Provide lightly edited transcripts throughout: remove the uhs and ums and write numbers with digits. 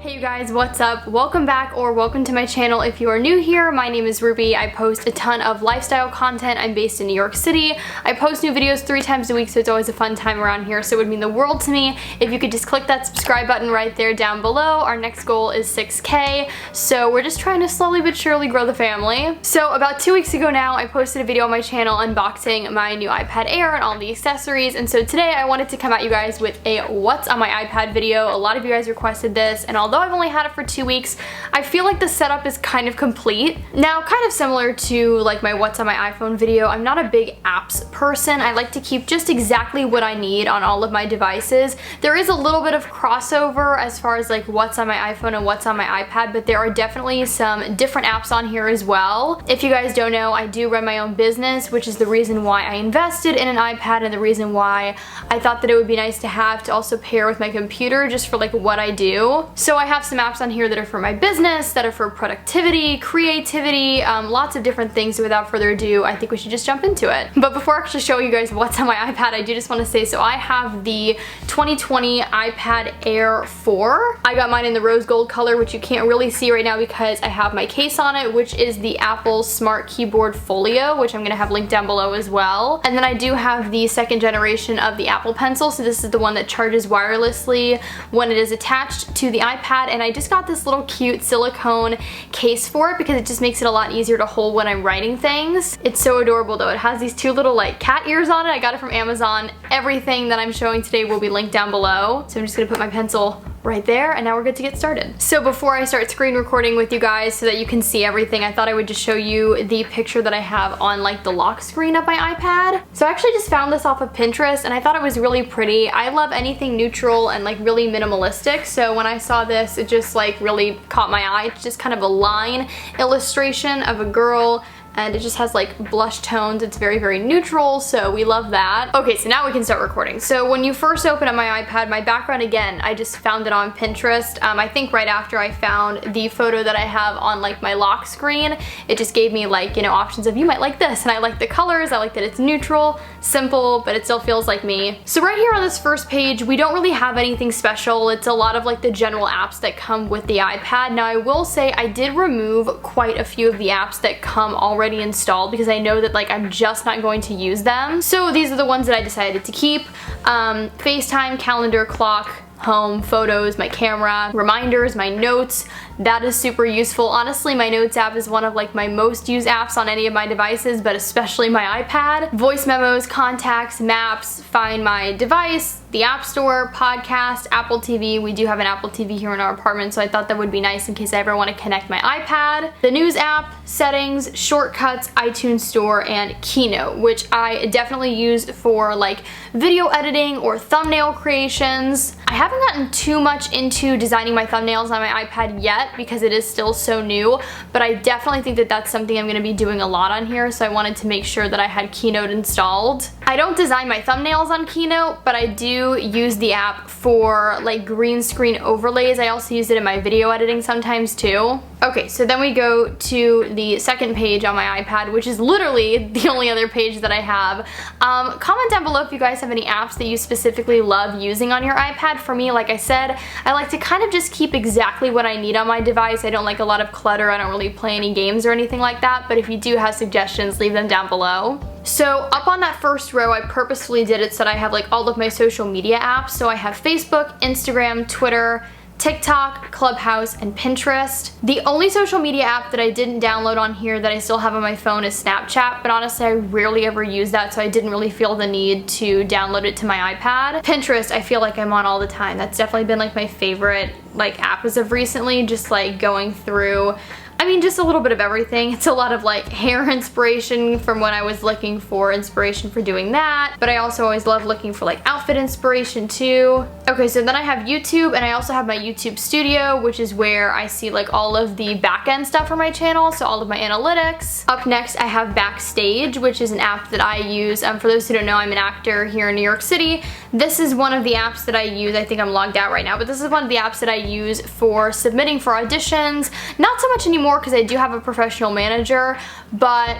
Hey you guys, what's up? Welcome back or welcome to my channel. If you are new here, my name is Ruby. I post a ton of lifestyle content. I'm based in New York City. I post new videos 3 times a week, so it's always a fun time around here, so it would mean the world to me if you could just click that subscribe button right there down below. Our next goal is 6K, so we're just trying to slowly but surely grow the family. So about 2 weeks ago now, I posted a video on my channel unboxing my new iPad Air and all the accessories, and so today I wanted to come at you guys with a what's on my iPad video. A lot of you guys requested this, and although I've only had it for 2 weeks, I feel like the setup is kind of complete. Now, kind of similar to like my what's on my iPhone video, I'm not a big apps person. I like to keep just exactly what I need on all of my devices. There is a little bit of crossover as far as like what's on my iPhone and what's on my iPad, but there are definitely some different apps on here as well. If you guys don't know, I do run my own business, which is the reason why I invested in an iPad and the reason why I thought that it would be nice to have to also pair with my computer just for like what I do. So I have some apps on here that are for my business, that are for productivity, creativity, lots of different things. So without further ado, I think we should just jump into it. But before I actually show you guys what's on my iPad, I do just want to say, so I have the 2020 iPad Air 4. I got mine in the rose gold color, which you can't really see right now because I have my case on it, which is the Apple Smart Keyboard Folio, which I'm going to have linked down below as well. And then I do have the second generation of the Apple Pencil, so this is the one that charges wirelessly when it is attached to the iPad, and I just got this little cute silicone case for it because it just makes it a lot easier to hold when I'm writing things. It's so adorable though. It has these 2 little like cat ears on it. I got it from Amazon. Everything that I'm showing today will be linked down below. So I'm just gonna put my pencil right there, and now we're good to get started. So before I start screen recording with you guys so that you can see everything, I thought I would just show you the picture that I have on like the lock screen of my iPad. So I actually just found this off of Pinterest and I thought it was really pretty. I love anything neutral and like really minimalistic, so when I saw this, it just like really caught my eye. It's just kind of a line illustration of a girl, and it just has like blush tones. It's very, very neutral, so we love that. Okay, so now we can start recording. So when you first open up my iPad, my background, again, I just found it on Pinterest. I think right after I found the photo that I have on like my lock screen, it just gave me like, you know, options of you might like this, and I like the colors, I like that it's neutral, simple, but it still feels like me. So right here on this first page, we don't really have anything special. It's a lot of like the general apps that come with the iPad. Now I will say I did remove quite a few of the apps that come already installed because I know that like I'm just not going to use them. So these are the ones that I decided to keep. FaceTime, calendar, clock, home, photos, my camera, reminders, my notes. That is super useful. Honestly, my notes app is one of like my most used apps on any of my devices, but especially my iPad. Voice memos, contacts, maps, find my device, the App Store, podcast, Apple TV. We do have an Apple TV here in our apartment, so I thought that would be nice in case I ever want to connect my iPad. The news app, settings, shortcuts, iTunes Store, and Keynote, which I definitely use for like video editing or thumbnail creations. I haven't gotten too much into designing my thumbnails on my iPad yet because it is still so new, but I definitely think that that's something I'm going to be doing a lot on here, so I wanted to make sure that I had Keynote installed. I don't design my thumbnails on Keynote, but I do use the app for like green screen overlays. I also use it in my video editing sometimes too. Okay, so then we go to the second page on my iPad, which is literally the only other page that I have. Comment down below if you guys have any apps that you specifically love using on your iPad. For me, like I said, I like to kind of just keep exactly what I need on my device. I don't like a lot of clutter. I don't really play any games or anything like that, but if you do have suggestions, leave them down below. So up on that first row, I purposefully did it so that I have like all of my social media apps. So I have Facebook, Instagram, Twitter, TikTok, Clubhouse, and Pinterest. The only social media app that I didn't download on here that I still have on my phone is Snapchat, but honestly I rarely ever use that, so I didn't really feel the need to download it to my iPad. Pinterest, I feel like I'm on all the time. That's definitely been like my favorite like app as of recently, just like going through, I mean, just a little bit of everything. It's a lot of like hair inspiration from when I was looking for inspiration for doing that, but I also always love looking for like outfit inspiration too. Okay, so then I have YouTube, and I also have my YouTube Studio, which is where I see like all of the back-end stuff for my channel, so all of my analytics. Up next, I have Backstage, which is an app that I use. For those who don't know, I'm an actor here in New York City, This is one of the apps that I use. I think I'm logged out right now, but this is one of the apps that I use for submitting for auditions. Not so much anymore because I do have a professional manager, but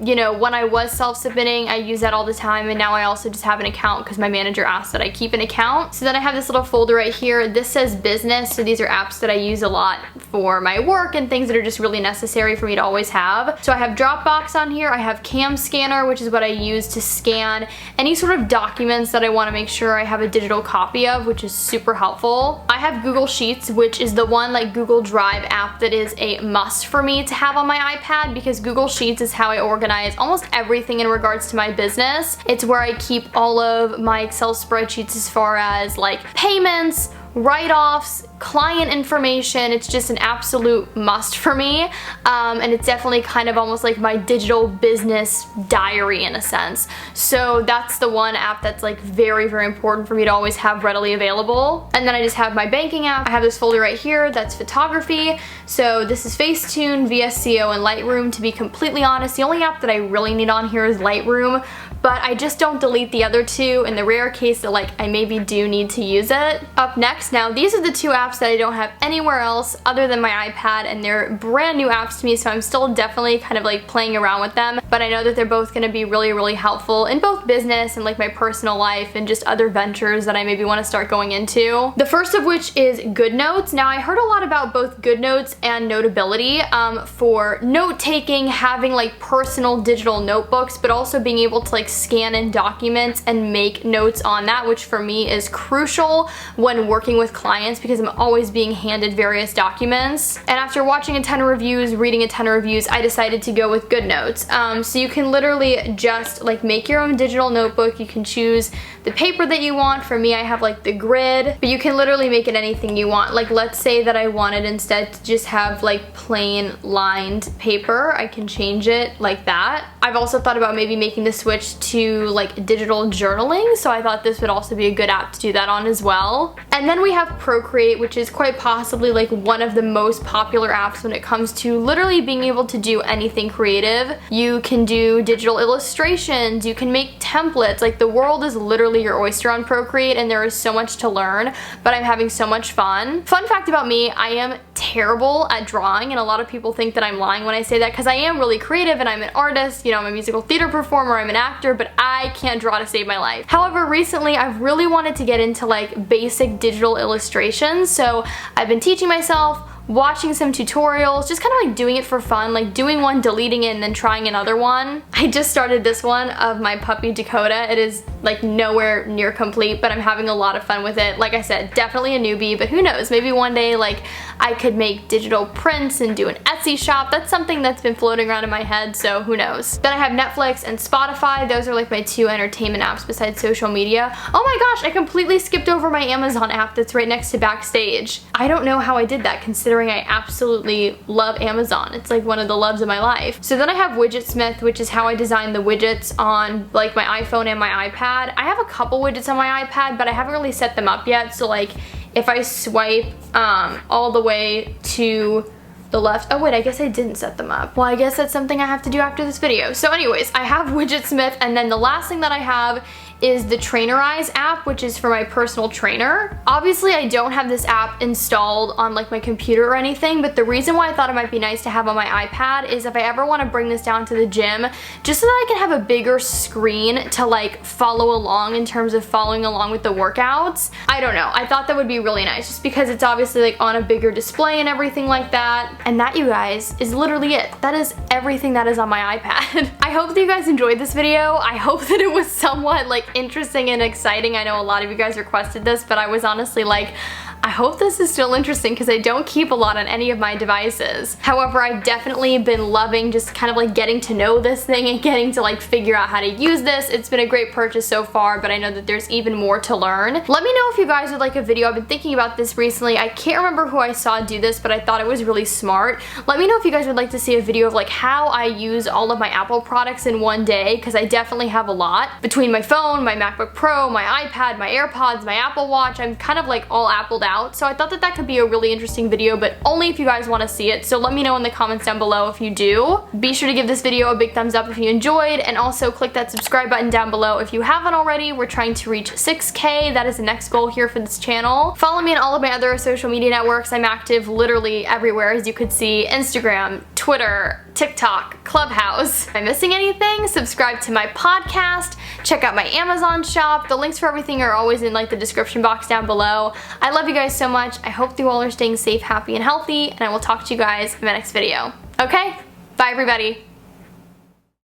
you know, when I was self-submitting, I use that all the time, and now I also just have an account because my manager asked that I keep an account. So then I have this little folder right here. This says business, so these are apps that I use a lot for my work and things that are just really necessary for me to always have. So I have Dropbox on here, I have Cam Scanner, which is what I use to scan any sort of documents that I want to make sure I have a digital copy of, which is super helpful. I have Google Sheets, which is the one like Google Drive app that is a must for me to have on my iPad, because Google Sheets is how I organize almost everything in regards to my business. It's where I keep all of my Excel spreadsheets as far as like payments, write-offs, client information. It's just an absolute must for me, and it's definitely kind of almost like my digital business diary in a sense. So that's the one app that's like very, very important for me to always have readily available. And then I just have my banking app. I have this folder right here that's photography. So this is Facetune, VSCO, and Lightroom. To be completely honest, the only app that I really need on here is Lightroom, but I just don't delete the other two in the rare case that like I maybe do need to use it. Up next, now these are the two apps that I don't have anywhere else other than my iPad, and they're brand new apps to me, so I'm still definitely kind of like playing around with them, but I know that they're both going to be really, really helpful in both business and like my personal life and just other ventures that I maybe want to start going into. The first of which is GoodNotes. Now I heard a lot about both GoodNotes and Notability for note taking, having like personal digital notebooks, but also being able to like scan in documents and make notes on that, which for me is crucial when working with clients because I'm always being handed various documents. And after watching a ton of reviews, reading a ton of reviews, I decided to go with GoodNotes. So you can literally just like make your own digital notebook. You can choose the paper that you want. For me, I have like the grid, but you can literally make it anything you want. Like let's say that I wanted instead to just have like plain lined paper. I can change it like that. I've also thought about maybe making the switch to like digital journaling, so I thought this would also be a good app to do that on as well. And then we have Procreate, which is quite possibly like one of the most popular apps when it comes to literally being able to do anything creative. You can do digital illustrations, you can make templates, like the world is literally your oyster on Procreate, and there is so much to learn, but I'm having so much fun. Fun fact about me, I am terrible at drawing, and a lot of people think that I'm lying when I say that because I am really creative and I'm an artist, you know, I'm a musical theater performer, I'm an actor, but I can't draw to save my life. However, recently I've really wanted to get into like basic digital illustrations, so I've been teaching myself, watching some tutorials, just kind of like doing it for fun, like doing one, deleting it, and then trying another one. I just started this one of my puppy Dakota. It is like nowhere near complete, but I'm having a lot of fun with it. Like I said, definitely a newbie, but who knows, maybe one day like I could make digital prints and do an Etsy shop. That's something that's been floating around in my head, so who knows. Then I have Netflix and Spotify. Those are like my two entertainment apps besides social media. Oh my gosh, I completely skipped over my Amazon app that's right next to Backstage. I don't know how I did that considering I absolutely love Amazon. It's like one of the loves of my life. So then I have Widgetsmith, which is how I design the widgets on like my iPhone and my iPad. I have a couple widgets on my iPad, but I haven't really set them up yet. So like if I swipe all the way to the left. Oh wait, I guess I didn't set them up. Well, I guess that's something I have to do after this video. So anyways, I have Widgetsmith, and then the last thing that I have is the Trainerize app, which is for my personal trainer. Obviously, I don't have this app installed on like my computer or anything, but the reason why I thought it might be nice to have on my iPad is if I ever want to bring this down to the gym, just so that I can have a bigger screen to like follow along in terms of following along with the workouts. I don't know, I thought that would be really nice just because it's obviously like on a bigger display and everything like that. And that, you guys, is literally it. That is everything that is on my iPad. I hope that you guys enjoyed this video. I hope that it was somewhat like interesting and exciting. I know a lot of you guys requested this, but I was honestly like, I hope this is still interesting because I don't keep a lot on any of my devices. However, I've definitely been loving just kind of like getting to know this thing and getting to like figure out how to use this. It's been a great purchase so far, but I know that there's even more to learn. Let me know if you guys would like a video. I've been thinking about this recently. I can't remember who I saw do this, but I thought it was really smart. Let me know if you guys would like to see a video of like how I use all of my Apple products in one day, because I definitely have a lot. Between my phone, my MacBook Pro, my iPad, my AirPods, my Apple Watch, I'm kind of like all Appled out. out. So I thought that that could be a really interesting video, but only if you guys want to see it. So let me know in the comments down below if you do. Be sure to give this video a big thumbs up if you enjoyed, and also click that subscribe button down below if you haven't already. We're trying to reach 6K. That is the next goal here for this channel. Follow me on all of my other social media networks. I'm active literally everywhere, as you could see. Instagram, Twitter, TikTok, Clubhouse. Am I missing anything? Subscribe to my podcast. Check out my Amazon shop. The links for everything are always in like the description box down below. I love you guys so much. I hope you all are staying safe, happy, and healthy, and I will talk to you guys in my next video. Okay? Bye, everybody.